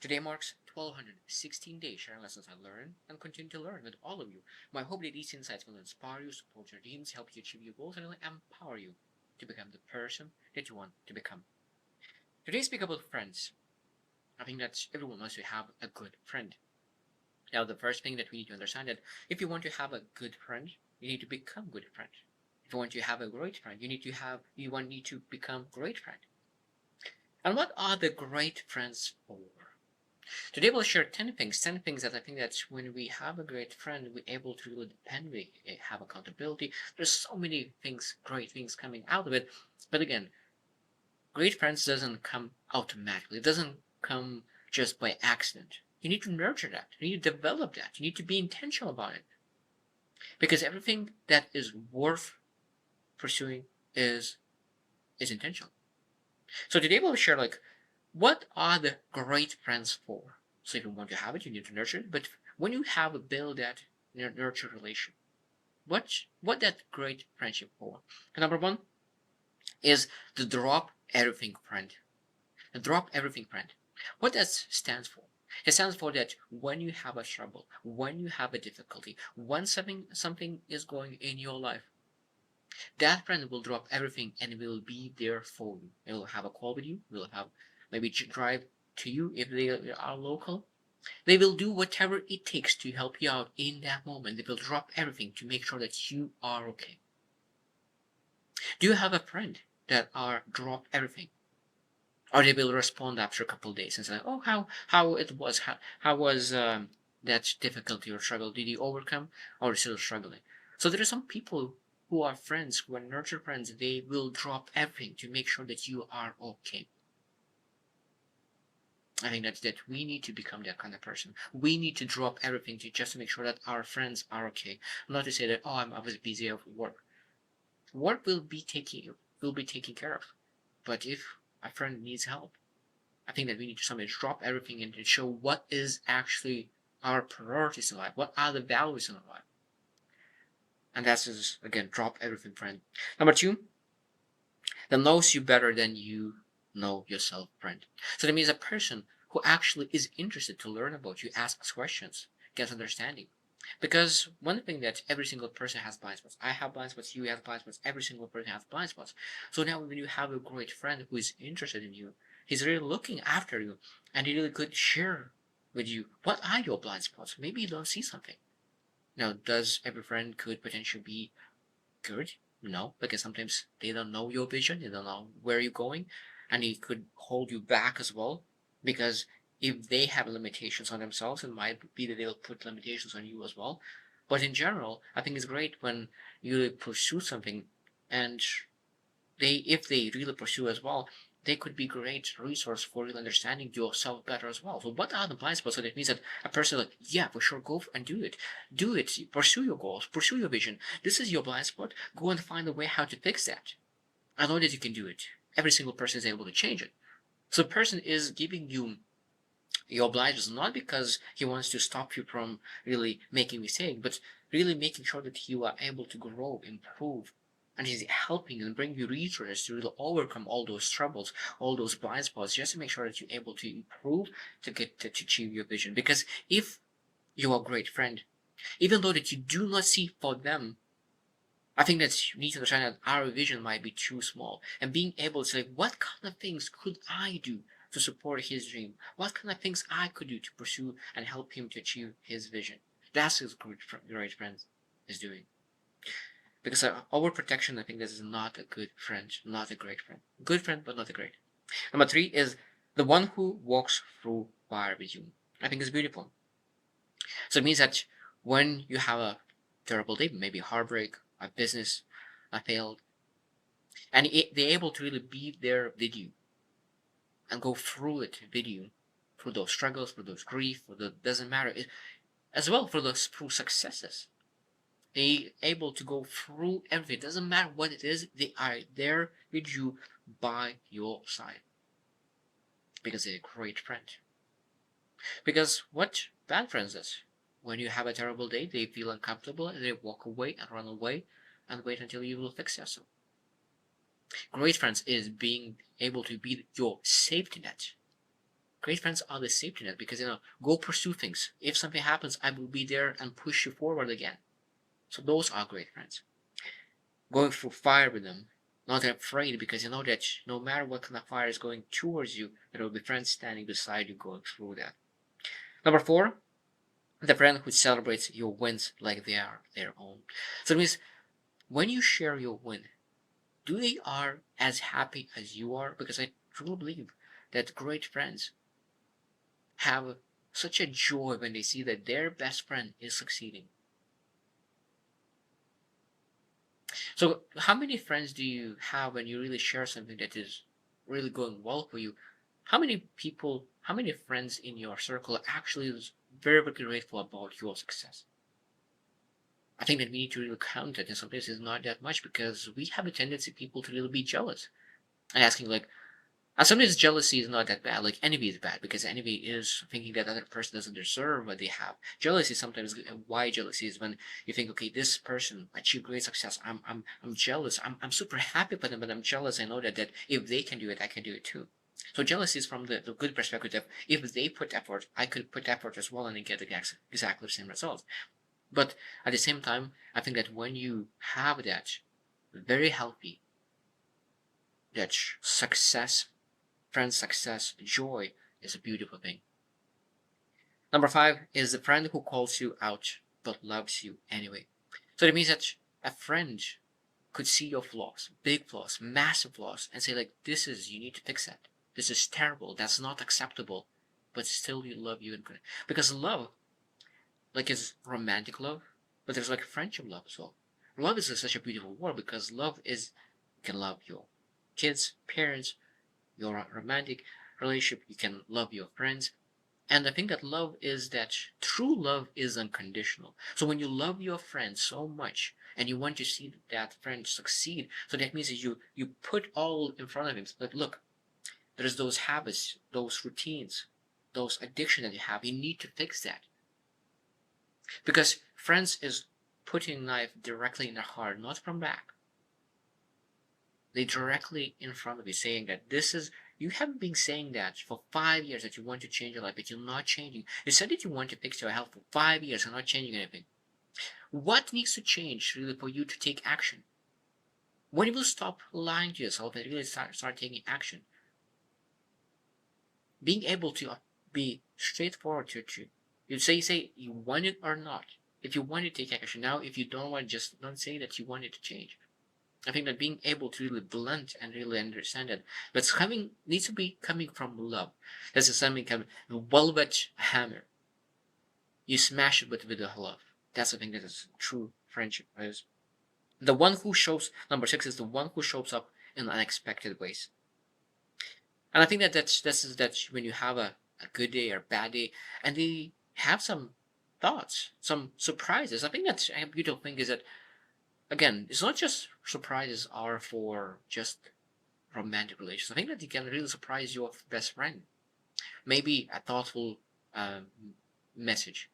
Today marks 1216 days sharing lessons I learned and continue to learn with all of you. My hope that these insights will inspire you, support your dreams, help you achieve your goals, and really empower you to become the person that you want to become. Today, speak about friends. I think that everyone wants to have a good friend. Now, the first thing that we need to understand that if you want to have a good friend, you need to become good friend. If you want to have a great friend, you need to become great friend. And what are the great friends for? Today we'll share 10 things that I think that when we have a great friend, we're able to really depend, we have accountability. There's so many things, great things coming out of it. But again, great friends doesn't come automatically. It doesn't come just by accident. You need to nurture that. You need to develop that. You need to be intentional about it. Because everything that is worth pursuing is intentional. So today we'll share what are the great friends for? So if you want to have it, you need to nurture it. But when you have a build that nurture relation, what that great friendship for? And number one is the drop everything friend. The drop everything friend. What that stands for? It stands for that when you have a trouble, when you have a difficulty, when something is going in your life, that friend will drop everything and will be there for you. They will have a call with you. Will have maybe drive to you if they are local. They will do whatever it takes to help you out in that moment. They will drop everything to make sure that you are okay. Do you have a friend that are drop everything? Or they will respond after a couple of days and say, "Oh, how it was? How was that difficulty or struggle? Did you overcome, or are you still struggling?" So there are some people who are friends, who are nurture friends. They will drop everything to make sure that you are okay. I think that we need to become that kind of person. We need to drop everything to just to make sure that our friends are okay. Not to say that I was busy at work. Work will be taken care of. But if a friend needs help, I think that we need to somehow drop everything and to show what is actually our priorities in life. What are the values in life? And that's just again drop everything, friend. Number two, that knows you better than you know yourself, friend. So that means a person who actually is interested to learn about you, asks questions, gets understanding. Because one thing that every single person has blind spots. I have blind spots, you have blind spots, every single person has blind spots. So now when you have a great friend who is interested in you, he's really looking after you, and he really could share with you what are your blind spots. Maybe you don't see something. Now, does every friend could potentially be good? No, because sometimes they don't know your vision, they don't know where you're going, and it could hold you back as well. Because if they have limitations on themselves, it might be that they'll put limitations on you as well. But in general, I think it's great when you pursue something, and if they really pursue as well, they could be great resource for really understanding yourself better as well. So what are the blind spots? So that means that a person like, yeah, for sure, go and do it. Do it. Pursue your goals. Pursue your vision. This is your blind spot. Go and find a way how to fix that. I know that you can do it. Every single person is able to change it. So the person is giving you your blind spots not because he wants to stop you from really making mistakes, but really making sure that you are able to grow, improve, and he's helping and bring you resources to really overcome all those troubles, all those blind spots, just to make sure that you're able to improve to get to achieve your vision. Because if you are a great friend, even though that you do not see for them, I think that you need to understand that our vision might be too small, and being able to say, what kind of things could I do to support his dream? What kind of things I could do to pursue and help him to achieve his vision? That's what great friend is doing. Because overprotection, I think this is not a good friend, not a great friend. Good friend, but not a great. Number three is the one who walks through fire with you. I think it's beautiful. So it means that when you have a terrible day, maybe heartbreak, a business, a failed, and they're able to really be there with you and go through it with you, through those struggles, through those grief, for the doesn't matter, as well for those through successes. They able to go through everything. Doesn't matter what it is. They are there with you by your side because they're a great friend. Because what bad friends is, when you have a terrible day, they feel uncomfortable and they walk away and run away and wait until you will fix yourself. Great friends is being able to be your safety net. Great friends are the safety net because, go pursue things. If something happens, I will be there and push you forward again. So those are great friends. Going through fire with them, not afraid because you know that no matter what kind of fire is going towards you, there will be friends standing beside you going through that. Number 4, the friend who celebrates your wins like they are their own. So it means when you share your win, do they are as happy as you are? Because I truly believe that great friends have such a joy when they see that their best friend is succeeding. So, how many friends do you have when you really share something that is really going well for you? How many friends in your circle actually is very, very grateful about your success? I think that we need to really count it, and sometimes it's not that much because we have a tendency people to really be jealous and asking like, and sometimes jealousy is not that bad. Like envy is bad because envy is thinking that other person doesn't deserve what they have. Jealousy sometimes why jealousy is when you think, okay, this person achieved great success. I'm jealous. I'm super happy for them, but I'm jealous. I know that if they can do it, I can do it too. So jealousy is from the good perspective that if they put effort, I could put effort as well and get exactly the same results. But at the same time, I think that when you have that very healthy, that success, friend success, joy is a beautiful thing. Number 5 is the friend who calls you out but loves you anyway. So that means that a friend could see your flaws, big flaws, massive flaws, and say like, "This is you need to fix that. This is terrible. That's not acceptable." But still, you love you and because love, like, is romantic love, but there's like friendship love as well. Love is such a beautiful word because love is you can love your kids, parents, your romantic relationship. You can love your friends. And I think that love is that true love is unconditional. So when you love your friend so much and you want to see that friend succeed, so that means that you put all in front of him. Like, look, there's those habits, those routines, those addiction that you have. You need to fix that because friends is putting knife directly in the heart, not from back. They directly in front of you, saying that this is you haven't been saying that for 5 years that you want to change your life, but you're not changing. You said that you want to fix your health for 5 years and not changing anything. What needs to change really for you to take action? When you will stop lying to yourself and really start taking action, being able to be straightforward to you. You say you want it or not. If you want to take action now, if you don't want, just don't say that you want it to change. I think that being able to really blunt and really understand it, but having needs to be coming from love. This is something coming velvet hammer. You smash it with the love. That's the thing that is true friendship is. The one who shows number 6 is the one who shows up in unexpected ways. And I think that that's when you have a good day or bad day, and they have some thoughts, some surprises. I think that's a beautiful thing is that again, it's not just surprises are for just romantic relations. I think that you can really surprise your best friend. Maybe a thoughtful um, message,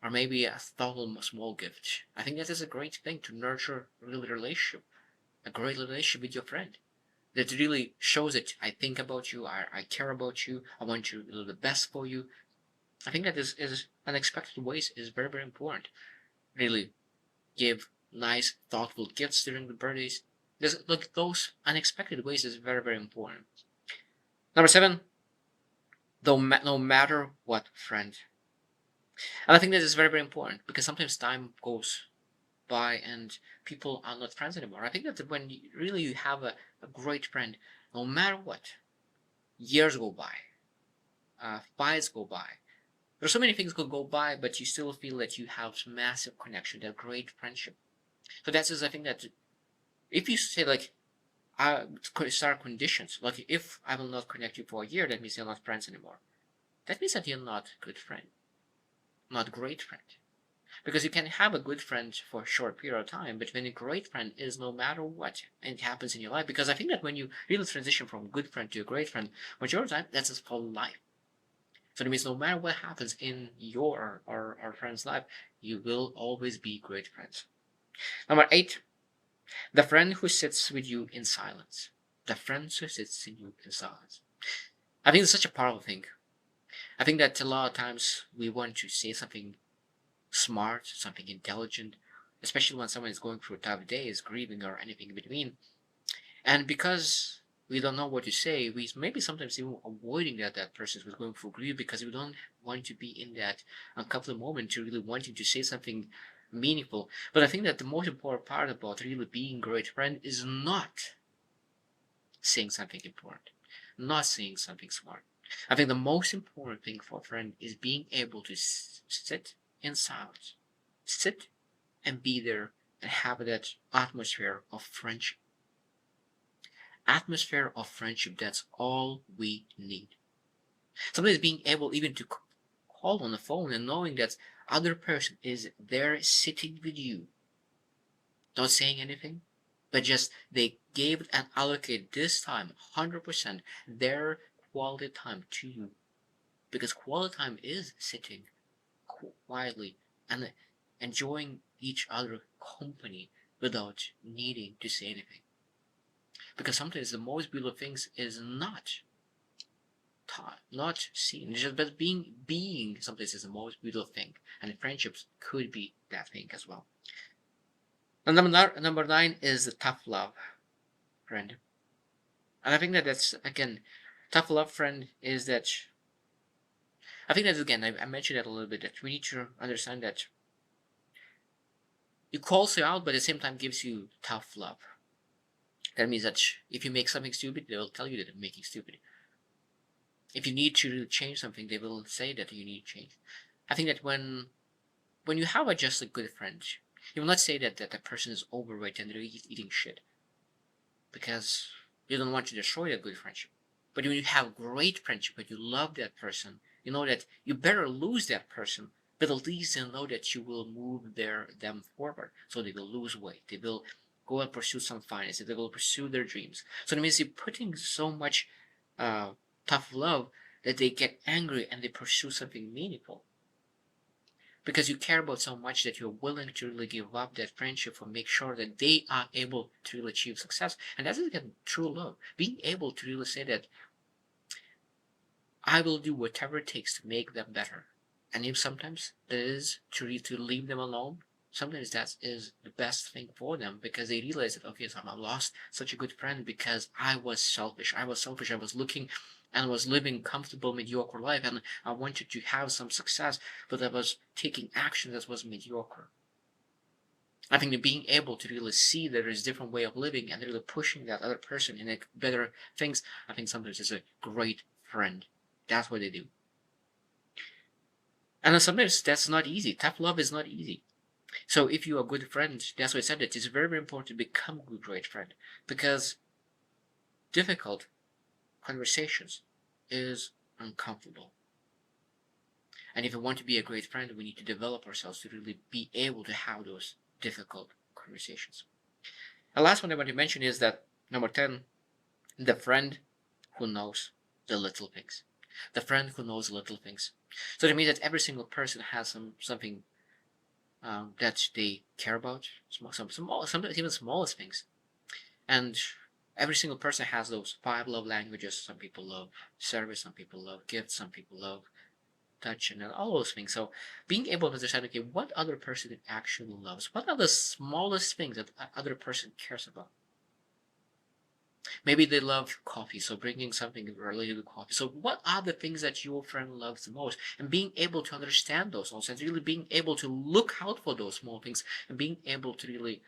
or maybe a thoughtful small gift. I think that is a great thing to nurture a real relationship, a great relationship with your friend. That really shows that I think about you, I care about you, I want you to do the best for you. I think that is unexpected ways is very, very important. Really give nice, thoughtful gifts during the birthdays. There's like those unexpected ways is very, very important. Number 7, though no matter what friend. And I think that is very, very important because sometimes time goes by and people are not friends anymore. I think that when really you have a great friend, no matter what, years go by, fights go by. There's so many things could go by, but you still feel that you have massive connection, that great friendship. So that's just I think that if you say like start conditions, like if I will not connect you for a year, that means you're not friends anymore. That means that you're not a good friend, not great friend. Because you can have a good friend for a short period of time, but when a great friend is no matter what and it happens in your life, because I think that when you really transition from good friend to a great friend, majority of the time that's just called life. So that means no matter what happens in your or our friend's life, you will always be great friends. Number 8, the friend who sits with you in silence. The friend who sits with you in silence. I think it's such a powerful thing. I think that a lot of times we want to say something smart, something intelligent, especially when someone is going through a tough day, is grieving or anything in between. And because we don't know what to say, we maybe sometimes even avoiding that person who's going through grief because we don't want to be in that uncomfortable moment to really wanting to say something meaningful. But I think that the most important part about really being a great friend is not saying something important, not saying something smart. I think the most important thing for a friend is being able to sit in silence, sit and be there and have that atmosphere of friendship. Atmosphere of friendship, that's all we need. Sometimes being able even to call on the phone and knowing that other person is there sitting with you, not saying anything, but just they gave and allocated this time 100% their quality time to you, because quality time is sitting quietly and enjoying each other company without needing to say anything. Because sometimes the most beautiful things is not taught, not seen, just but being sometimes is the most beautiful thing, and friendships could be that thing as well. And number nine is the tough love friend. And I think that that's again, tough love friend is that I think that again I mentioned that a little bit that we need to understand that it calls you out, but at the same time gives you tough love. That means that if you make something stupid, they will tell you that you're making stupid. If you need to change something, they will say that you need to change. I think that when you have a just a good friend, you will not say that the person is overweight and they're eating shit because you don't want to destroy a good friendship. But when you have great friendship, but you love that person, you know that you better lose that person, but at least they know that you will move them forward. So they will lose weight. They will go and pursue some finance. They will pursue their dreams. So that means you're putting so much uh, tough love that they get angry and they pursue something meaningful because you care about so much that you're willing to really give up that friendship for make sure that they are able to really achieve success. And that's again true love, being able to really say that I will do whatever it takes to make them better. And if sometimes it is to leave them alone, sometimes that is the best thing for them because they realize that okay, so I lost such a good friend because I was selfish. I was looking and was living comfortable mediocre life and I wanted to have some success, but I was taking action that was mediocre. I think that being able to really see that there's a different way of living and really pushing that other person in a better things, I think sometimes is a great friend. That's what they do. And sometimes that's not easy. Tough love is not easy. So if you're a good friend, that's why I said that it's very, very important to become a good, great friend. Because difficult conversations is uncomfortable. And if we want to be a great friend, we need to develop ourselves to really be able to have those difficult conversations. The last one I want to mention is that number 10, the friend who knows the little things. The friend who knows little things. So that means that every single person has something that they care about, sometimes even smallest things. And every single person has those five love languages. Some people love service, some people love gifts, some people love touch, and all those things. So being able to understand, okay, what other person actually loves, what are the smallest things that other person cares about. Maybe they love coffee, so bringing something related to coffee. So what are the things that your friend loves the most? And being able to understand those also, and really being able to look out for those small things and being able to really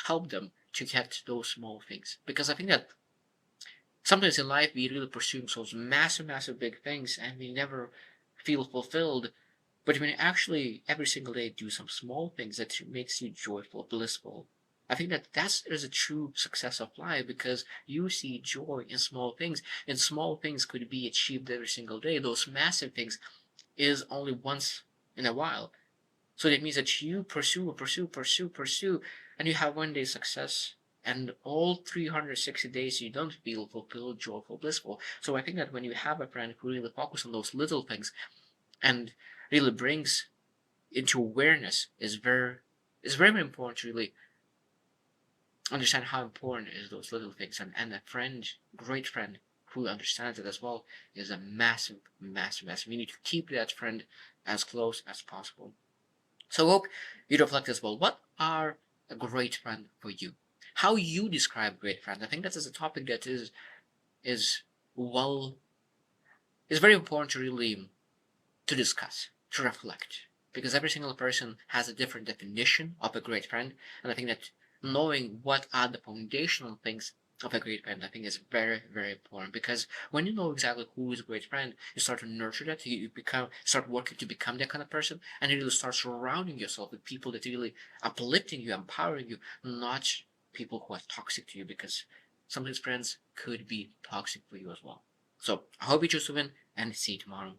help them to get those small things. Because I think that sometimes in life we really pursue those massive, massive big things and we never feel fulfilled. But when you actually every single day do some small things that makes you joyful, blissful, I think that that's is a true success of life because you see joy in small things, and small things could be achieved every single day. Those massive things is only once in a while. So that means that you pursue, and you have one day success, and all 360 days you don't feel fulfilled, joyful, blissful. So I think that when you have a friend who really focuses on those little things and really brings into awareness is very important to really understand how important is those little things and a friend, great friend who understands it as well is a massive, massive, massive. You need to keep that friend as close as possible. So hope you reflect as well. What are a great friend for you? How you describe great friend? I think that is a topic that is well is very important to really to discuss, to reflect, because every single person has a different definition of a great friend, and I think that knowing what are the foundational things of a great friend, I think is very, very important. Because when you know exactly who is a great friend, you start to nurture that. You become start working to become that kind of person, and you really start surrounding yourself with people that really uplifting you, empowering you, not people who are toxic to you. Because sometimes friends could be toxic for you as well. So I hope you choose to win, and see you tomorrow.